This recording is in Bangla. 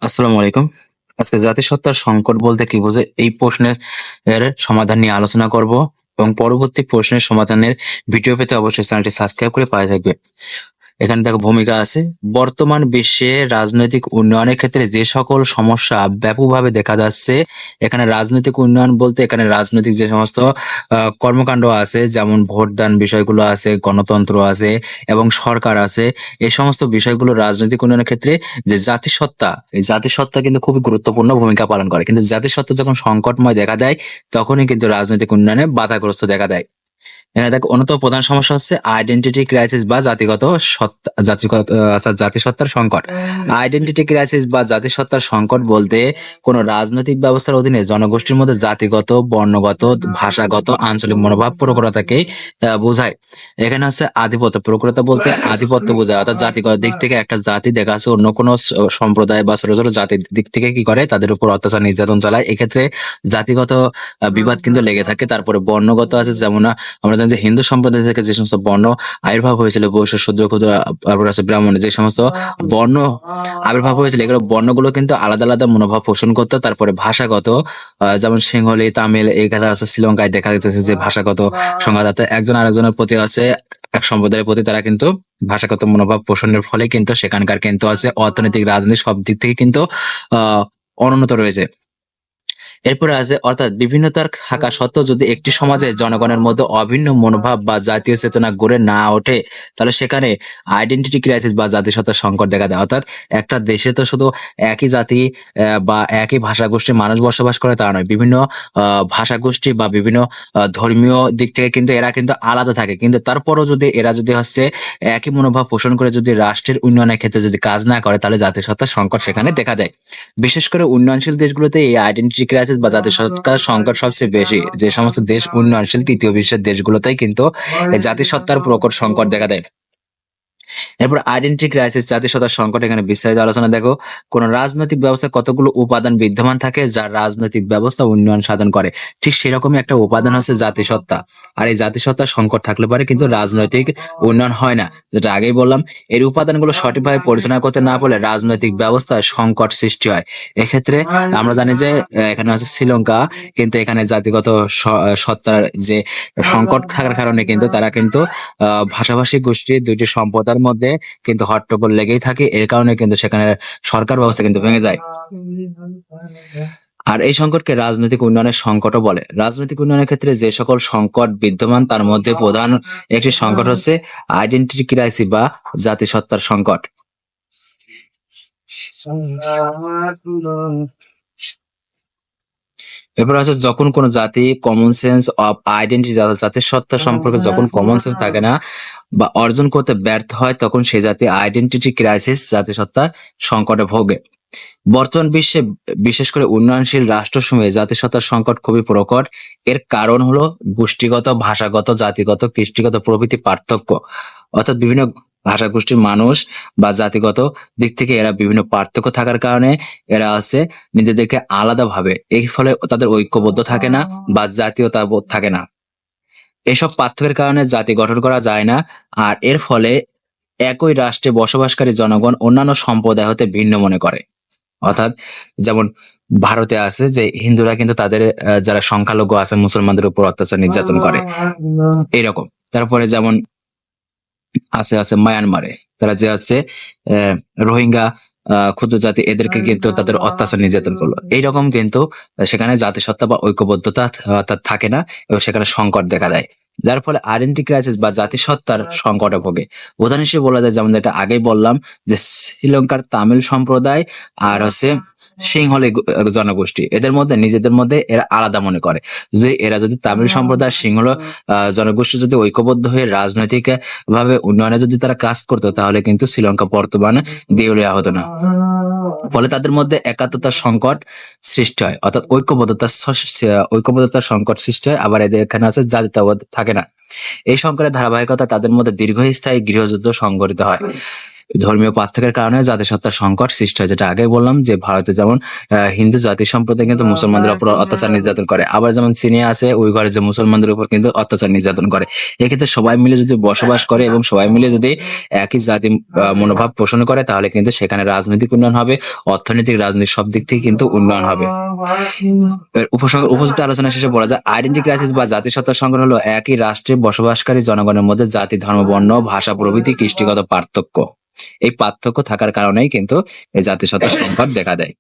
আসসালামু আলাইকুম। আজকে জাতিসত্তার সংকট বলতে কি বোঝায়? এই প্রশ্নের সমাধান নিয়ে আলোচনা করব এবং পরবর্তী প্রশ্নের সমাধানের ভিডিও পেতে অবশ্যই চ্যানেলটি সাবস্ক্রাইব করে পাশে থাকবে। এখানে দেখো ভূমিকা আছে। বর্তমান বিশ্বে রাজনৈতিক উন্নয়নের ক্ষেত্রে যে সকল সমস্যা ব্যাপকভাবে দেখা যাচ্ছে, এখানে রাজনৈতিক উন্নয়ন বলতে এখানে রাজনৈতিক যে সমস্ত কর্মকাণ্ড আছে, যেমন ভোটদান বিষয়গুলো আছে, গণতন্ত্র আছে এবং সরকার আছে। এই সমস্ত বিষয়গুলো রাজনৈতিক উন্নয়নের ক্ষেত্রে যে জাতিসত্তা, এই জাতিসত্তা কিন্তু খুবই গুরুত্বপূর্ণ ভূমিকা পালন করে। কিন্তু জাতিসত্তা যখন সংকটময় দেখা দেয়, তখনই কিন্তু রাজনৈতিক উন্নয়নে বাধাগ্রস্ত দেখা দেয়। এখানে দেখো অন্যতম প্রধান সমস্যা হচ্ছে আইডেন্টিটি ক্রাইসিস বা জাতিগত সত্তা, জাতিসত্তার সংকট। আইডেন্টিটি ক্রাইসিস বা জাতিসত্তার সংকট বলতে কোনো রাজনৈতিক ব্যবস্থার অধীনে জনগোষ্ঠীর মধ্যে জাতিগত, বর্ণগত, ভাষাগত, আঞ্চলিক মনোভাব প্রখরতাকেই বোঝায়। এখানে হচ্ছে আধিপত্য প্রখরতা বলতে আধিপত্য বোঝায়, অর্থাৎ জাতিগত দিক থেকে একটা জাতি দেখা যাচ্ছে অন্য কোনো সম্প্রদায় বা ছোট ছোট জাতির দিক থেকে কি করে, তাদের উপর অত্যাচার নির্যাতন চালায়। এক্ষেত্রে জাতিগত বিবাদ কিন্তু লেগে থাকে। তারপরে বর্ণগত আছে, যেমন আমরা জানি যে হিন্দু সম্প্রদায় থেকে যে সমস্ত বর্ণ আবির্ভাব হয়েছিল, বৈশ্য, শূদ্র, ক্ষুদ্র, তারপর আছে ব্রাহ্মণ, যে সমস্ত বর্ণ আবির্ভাব হয়েছিল, এগুলো বর্ণগুলো কিন্তু আলাদা আলাদা মনোভাব পোষণ করতো। তারপরে ভাষাগত, যেমন সিংহলি, তামিল, এখানে আছে শ্রীলঙ্কায় দেখা যাচ্ছে যে ভাষাগত সংঘাত আছে। একজন আরেকজনের প্রতি আছে, এক সম্প্রদায়ের প্রতি তারা কিন্তু ভাষাগত মনোভাব পোষণের ফলে কিন্তু সেখানকার কিন্তু আছে অর্থনৈতিক, রাজনৈতিক সব দিক থেকে কিন্তু অনুন্নত রয়েছে। এরপরে আছে, অর্থাৎ বিভিন্নতার থাকা সত্ত্বেও যদি একটি সমাজে জনগণের মধ্যে অভিন্ন মনোভাব বা জাতীয় চেতনা গড়ে না ওঠে, তাহলে সেখানে আইডেন্টিটি ক্রাইসিস বা জাতিসত্তার সংকট দেখা দেয়। অর্থাৎ একটা দেশে তো শুধু একই জাতি বা একই ভাষাগোষ্ঠীর মানুষ বসবাস করে তা নয়, বিভিন্ন ভাষাগোষ্ঠী বা বিভিন্ন ধর্মীয় দিক থেকে কিন্তু এরা কিন্তু আলাদা থাকে। কিন্তু তারপরও যদি এরা যদি হচ্ছে একই মনোভাব পোষণ করে যদি রাষ্ট্রের উন্নয়নের ক্ষেত্রে যদি কাজ না করে, তাহলে জাতিসত্তার সংকট সেখানে দেখা দেয়। বিশেষ করে উন্নয়নশীল দেশগুলোতে এই আইডেন্টিটি ক্রাইসিস বা জাতিসত্তার সংকট সবচেয়ে বেশি। যে সমস্ত দেশ উন্নয়নশীল তৃতীয় বিশ্বের দেশগুলোতেই কিন্তু এই জাতিসত্তার প্রকট সংকট দেখা দেয়। এরপর আইডেন্টিটি ক্রাইসিস, জাতিসত্তার সংকট, এখানে বিস্তারিত আলোচনা দেখো। কোন রাজনৈতিক ব্যবস্থায় কতগুলো উপাদান বিদ্যমান থাকে যা রাজনৈতিক ব্যবস্থা উন্নয়ন সাধন করে, ঠিক সেরকমই একটা উপাদান হচ্ছে জাতিসত্তা। আর এই জাতিসত্তার সংকট থাকলে পারে কিন্তু রাজনৈতিক উন্নয়ন হয় না। যেটা আগেই বললাম, এর উপাদানগুলো সঠিকভাবে পরিচালনা করতে না পারলে রাজনৈতিক ব্যবস্থায় সংকট সৃষ্টি হয়। এক্ষেত্রে আমরা জানি যে এখানে হচ্ছে শ্রীলঙ্কা, কিন্তু এখানে জাতিগত সত্তার যে সংকট থাকার কারণে কিন্তু তারা কিন্তু ভাষাভাষী গোষ্ঠীর দুইটি সম্প্রদায়ের মধ্যে কিন্তু হট্টগোল লেগেই থাকে। এর কারণে কিন্তু সেখানে সরকার ব্যবস্থা কিন্তু ভেঙে যায়। আর এই সংকটকে রাজনৈতিক উন্নয়নের সংকটও বলে। রাজনৈতিক উন্নয়নের ক্ষেত্রে যে সকল সংকট বিদ্যমান তার মধ্যে প্রধান একটি সংকট হচ্ছে আইডেন্টিটি ক্রাইসিস বা জাতিসত্তার সংকট। এরপর আছে, যখন কোনো জাতি কমন সেন্স অফ আইডেন্টিটি, জাতিসত্তা সম্পর্কে যখন কমন সেন্স থাকে না বা অর্জন করতে ব্যর্থ হয়, তখন সেই জাতি আইডেন্টিটি ক্রাইসিস, জাতিসত্তা সংকটে ভোগে। বর্তমান বিশ্বে বিশেষ করে উন্নয়নশীল রাষ্ট্রসমূহে জাতিসত্তার সংকট খুবই প্রকট। এর কারণ হলো গোষ্ঠীগত, ভাষাগত, জাতিগত, কৃষ্টিগত প্রভৃতি পার্থক্য। অর্থাৎ বিভিন্ন ভাষা গোষ্ঠীর মানুষ বা জাতিগত দিক থেকে এরা বিভিন্ন পার্থক্য থাকার কারণে এরা হচ্ছে নিজেদেরকে আলাদা ভাবে, এই ফলে তাদের ঐক্যবদ্ধ থাকে না বা জাতীয়তা বোধ থাকে না। এসব পার্থক্যের কারণে জাতি গঠন করা যায় না। আর এর ফলে একই রাষ্ট্রে বসবাসকারী জনগণ অন্যান্য সম্প্রদায় হতে ভিন্ন মনে করে। অর্থাৎ যেমন ভারতে আছে যে হিন্দুরা কিন্তু তাদের যারা সংখ্যালঘু আছে মুসলমানদের উপর অত্যাচার নির্যাতন করে, এইরকম। তারপরে যেমন আছে আছে মায়ানমারে, তারা যে আছে রোহিঙ্গা ক্ষুদ্র জাতি, এদেরকে কিন্তু তাদের অত্যাচার নির্যাতন করলো। এইরকম কিন্তু সেখানে জাতিসত্তা বা ঐক্যবদ্ধতা অর্থাৎ থাকে না এবং সেখানে সংকট দেখা দেয়, যার ফলে আইডেন্টিটি ক্রাইসিস বা জাতিসত্তার সংকটে ভোগে। উদাহরণ হিসেবে বলা যায়, যেমন যেটা আগেই বললাম, যে শ্রীলঙ্কার তামিল সম্প্রদায় আর হচ্ছে সিংহলি জনগোষ্ঠী, এদের মধ্যে নিজেদের মধ্যে এরা আলাদা মনে করে। যদি এরা যদি তামিল সম্প্রদায়, সিংহল জনগোষ্ঠী যদি ঐক্যবদ্ধ হয়ে রাজনৈতিক ভাবে উন্নয়নে যদি তারা কাজ করতো, তাহলে কিন্তু শ্রীলঙ্কা বর্তমানে দেউলিয়া হতো না। ফলে তাদের মধ্যে একাত্মতার সংকট সৃষ্টি হয়, অর্থাৎ ঐক্যবদ্ধতার সংকট সৃষ্টি হয়। আবার এদের এখানে আছে জাতীয়তাবাদ থাকে না। এই সংকটের ধারাবাহিকতা তাদের মধ্যে দীর্ঘস্থায়ী গৃহযুদ্ধ সংঘটিত হয়। ধর্মীয় পার্থক্যের কারণে জাতিসত্তার সংকট সৃষ্টি হয়, যেটা আগে বললাম যে ভারতে যেমন হিন্দু জাতি সম্প্রদায় কিন্তু মুসলমানদের উপর অত্যাচার নির্যাতন করে, আবার যেমন চীনে আছে উইঘরে যে মুসলমানদের উপর কিন্তু অত্যাচার নির্যাতন করে। এক্ষেত্রে সবাই মিলে যদি বসবাস করে এবং সবাই মিলে যদি একই জাতি মনোভাব পোষণ করে, তাহলে কিন্তু সেখানে রাজনৈতিক উন্নয়ন হবে, অর্থনৈতিক রাজনৈতিক সব দিক থেকে কিন্তু উন্নয়ন হবে। উপযুক্ত আলোচনা শেষে বলা যায় আইডেন্টি ক্রাইসিস বা জাতিসত্তার সংকট হলো একই রাষ্ট্রে বসবাসকারী জনগণের মধ্যে জাতি, ধর্ম, বর্ণ, ভাষা প্রভৃতি কৃষ্টিগত পার্থক্য। এই পার্থক্য থাকার কারণেই কিন্তু এই জাতিসত্তার সংকট দেখা দেয়।